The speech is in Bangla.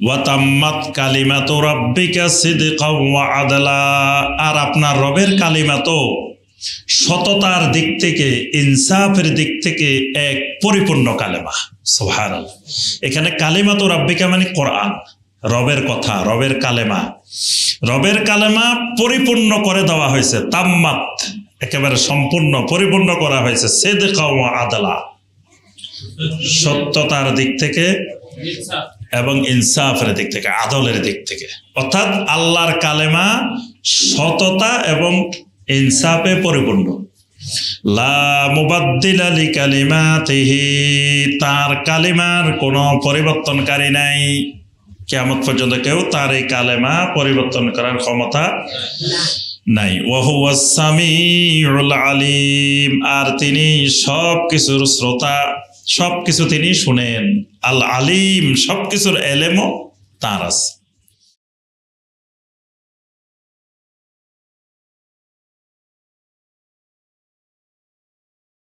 ওয়া তাম্মাত কালিমাতু রাব্বিকা সিদকাও ওয়া আদলা, আর আপনার রবের কালিমা তো সততার দিক থেকে, ইনসাফের দিক থেকে এক পরিপূর্ণ কালেমা। সুবহানাল্লাহ। এখানে কালিমাতু রাব্বিকা মানে কোরআন, রবের কথা, রবের কালেমা। রবের কালেমা পরিপূর্ণ করে দেওয়া হয়েছে, তাম্মাত একেবারে সম্পূর্ণ পরিপূর্ণ করা হয়েছে, সিদকা ওয়া আদলা সত্যতার দিক থেকে এবং ইনসাফের দিক থেকে, আদলের দিক থেকে। অর্থাৎ আল্লাহর কালেমা সততা এবং ইনসাফে পরিপূর্ণ। লা মুবাদ্দিলা লিকালিমাতিহি, তার কালিমার কোনো পরিবর্তনকারী নাই। কিয়ামত পর্যন্ত কেউ তার এই কালেমা পরিবর্তন করার ক্ষমতা নাই। ওয়া হুয়াস সামিউল আলিম, আর তিনি সবকিছুর শ্রোতা, সবকিছু তিনি শুনেন। আল আলিম, সবকিছুর এলেমও তার আছে।